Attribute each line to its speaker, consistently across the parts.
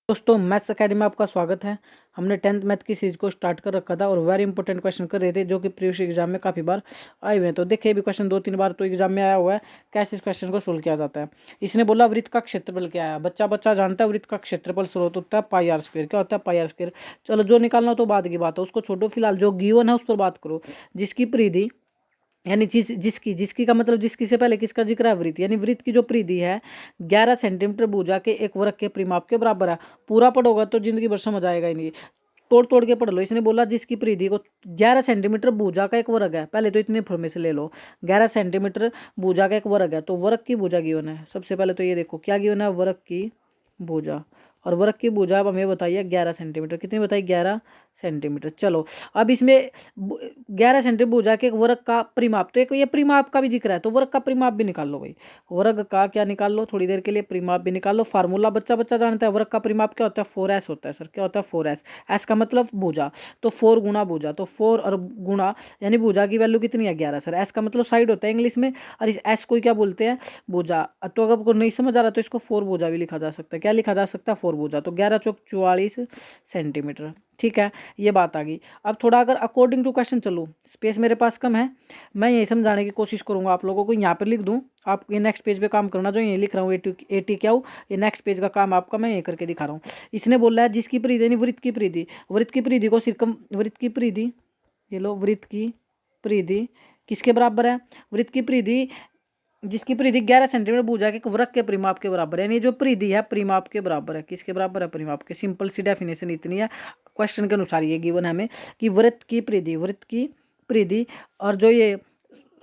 Speaker 1: दोस्तों maths academy में आपका स्वागत है। हमने 10th मैथ की सीरीज को स्टार्ट कर रखा था और वेरी इंपॉर्टेंट क्वेश्चन कर रहे थे जो कि प्रीवियस एग्जाम में काफ़ी बार आए हुए हैं। तो देखिए भी क्वेश्चन 2-3 बार तो एग्जाम में आया हुआ है, कैसे इस क्वेश्चन को सोल्व किया जाता है। इसने बोला वृत्त का क्षेत्रफल क्या है। बच्चा बच्चा जानता है वृत्त का क्षेत्रफल स्रोत होता है पाई आर स्क्वायर। क्या होता है पाई आर स्क्वायर। चलो जो निकालना हो तो बाद की बात है, उसको छोड़ो, फिलहाल जो गिवन है उस पर बात करो। जिसकी परिधि यानी जिसकी जिसकी का मतलब जिसकी से पहले किसका जिक्र है, वृत्त। यानी वृत्त की जो परिधि है 11 सेंटीमीटर भुजा के एक वर्ग के परिमाप के बराबर है। पूरा पढ़ोगा तो जिंदगी भर समझ आएगा ही नहीं, तोड़ तोड़ के पढ़ लो। इसने बोला जिसकी परिधि को 11 सेंटीमीटर भुजा का एक वर्ग है। पहले तो इतनी इन्फॉर्मेशन ले लो, 11 सेंटीमीटर भुजा का एक वर्ग है तो वर्ग की भुजा गिवन है। सबसे पहले तो ये देखो क्या गिवन है, वर्ग की भुजा। और वर्ग की भुजा अब हमें बताइए 11 सेंटीमीटर। कितनी बताई, 11 सेंटीमीटर। चलो अब इसमें 11 सेंटीमीटर भुजा के एक वर्ग का परिमाप, तो एक ये परिमाप का भी जिक्र है तो वर्ग का परिमाप भी निकाल लो भाई। वर्ग का क्या निकाल लो, थोड़ी देर के लिए परिमाप भी निकाल लो। फार्मूला बच्चा बच्चा जानता है, वर्ग का परिमाप क्या होता है, 4s होता है। सर क्या होता है, 4s। एस का मतलब भुजा, तो 4 गुना भुजा, तो 4 और गुना यानी भुजा की वैल्यू कितनी है, 11। सर एस का मतलब साइड होता है इंग्लिश में, और इस एस को क्या बोलते हैं, भुजा। तो अगर आपको नहीं समझ आ रहा तो इसको 4 भुजा भी लिखा जा सकता है। क्या लिखा जा सकता है, 4 भुजा। तो 11 चौक 44 सेंटीमीटर। ठीक है, ये बात आ गई। अब थोड़ा अगर अकॉर्डिंग टू क्वेश्चन चलूँ, स्पेस मेरे पास कम है, मैं यही समझाने की कोशिश करूंगा आप लोगों को। यहाँ पर लिख दूँ, आप ये नेक्स्ट पेज पे काम करना, जो ये लिख रहा हूँ एटी क्या हूँ, ये नेक्स्ट पेज का काम आपका मैं ये करके दिखा रहा हूँ। इसने बोला है जिसकी परिधि यानी वृत्त की परिधि, वृत्त की परिधि को वृत्त की परिधि, ये लो, वृत्त की परिधि किसके बराबर है, वृत्त की परिधि जिसकी परिधि 11 सेंटीमीटर भुजा के वृत्त के परिमाप के बराबर है। यानी जो परिधि है परिमाप के बराबर है। किसके बराबर है, परिमाप के। सिंपल सी डेफिनेशन इतनी है, क्वेश्चन के अनुसार ये गिवन है हमें कि वृत्त की परिधि और जो ये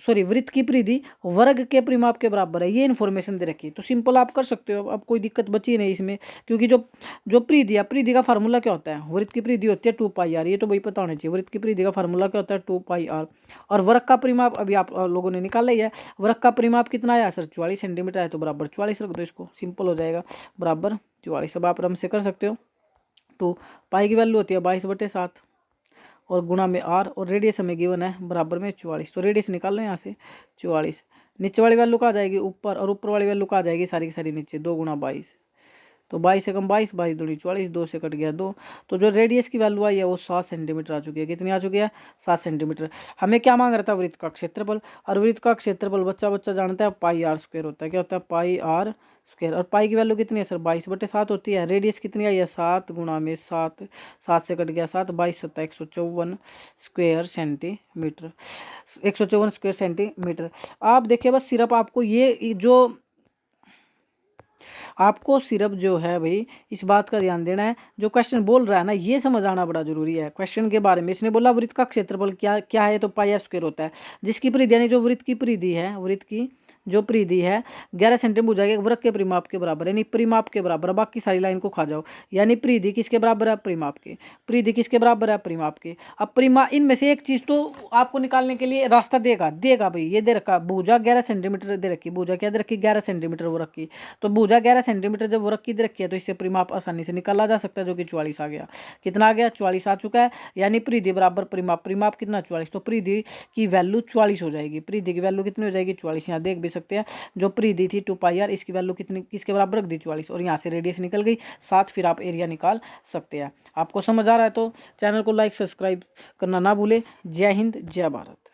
Speaker 1: वृत्त की परिधि वर्ग के परिमाप के बराबर है। ये इन्फॉर्मेशन दे रखी है तो सिंपल आप कर सकते हो। अब कोई दिक्कत बची नहीं इसमें, क्योंकि जो जो परिधि है, परिधि का फार्मूला क्या होता है, वृत्त की परिधि होती है 2 पाई आर। ये तो भाई पता होना चाहिए, वृत्त की परिधि का फार्मूला क्या होता है, 2 पाई आर। और वर्ग का परिमाप अभी आप लोगों ने निकाला ही है। वर्ग का परिमाप कितना आया सर, 44 सेंटीमीटर है, तो बराबर 44 रख दो, इसको सिंपल हो जाएगा, बराबर 44। अब आप आराम से कर सकते हो। तो पाई की वैल्यू होती है 22/7 और गुणा में आर, और रेडियस हमें गिवन है बराबर में 44। तो रेडियस निकाल लो यहाँ से 44। नीचे वाली वैल्यू कहाँ जाएगी, ऊपर, और ऊपर वाली वैल्यू कहाँ जाएगी, सारी की सारी नीचे। 2 गुणा 22, तो 22 से कम 22, 22 दूनी 44, 2 से कट गया 2। तो जो रेडियस की वैल्यू आई है वो 7 सेंटीमीटर आ चुकी है। कितनी आ चुकी है, 7 सेंटीमीटर। हमें क्या मांग रहा था, वृत्त का क्षेत्रफल। और वृत्त का क्षेत्रफल बच्चा बच्चा जानता है पाई आर स्क्वायर होता है। क्या होता है, पाई आर स्क्वायर। और पाई की वैल्यू कितनी है सर, 22/7 होती है। रेडियस कितनी आई है, 7 गुणा में 7, 7 से कट गया 7, 22 सत्ता 154 स्क्वायर सेंटीमीटर, 154 स्क्वायर सेंटीमीटर। आप देखिए बस सिर्फ आपको ये जो आपको सिर्फ जो है भाई इस बात का ध्यान देना है, जो क्वेश्चन बोल रहा है ना ये समझ आना बड़ा जरूरी है क्वेश्चन के बारे में। इसने बोला वृत्त का क्षेत्रफल क्या क्या है, तो पाई आर स्क्वायर होता है। जिसकी परिधि यानी जो वृत्त की परिधि है, वृत्त की जो परिधि है 11 सेंटीमीटर हो जाएगी, वृत्त के परिमाप के बराबर, यानी परिमाप के बराबर। बाकी सारी लाइन को खा जाओ। यानी परिधि किसके बराबर है, परिमाप के। परिधि किसके बराबर है, परिमाप के। अब परिमाप, इनमें से एक चीज तो आपको निकालने के लिए रास्ता देगा भाई। ये दे रखा भुजा 11 सेंटीमीटर दे रखी, भुजा क्या दे रखी, 11 सेंटीमीटर वो रखी। तो भुजा 11 सेंटीमीटर जब वर्ग की दे रखी है तो इससे परिमाप आसानी से निकाला जा सकता है, जो कि 44 आ गया। कितना आ गया, 44 आ चुका है। यानी परिधि बराबर परिमाप, परिमाप कितना 44, तो परिधि की वैल्यू 44 हो जाएगी। परिधि की वैल्यू कितनी हो जाएगी, 44। यहाँ देख भी सकते हैं जो परिधि थी 2 पाई आर, इसकी वैल्यू कितनी किसके बराबर रख दी, 44। और यहाँ से रेडियस निकल गई 7, फिर आप एरिया निकाल सकते हैं। आपको समझ आ रहा है तो चैनल को लाइक सब्सक्राइब करना ना भूले। जय हिंद, जय भारत।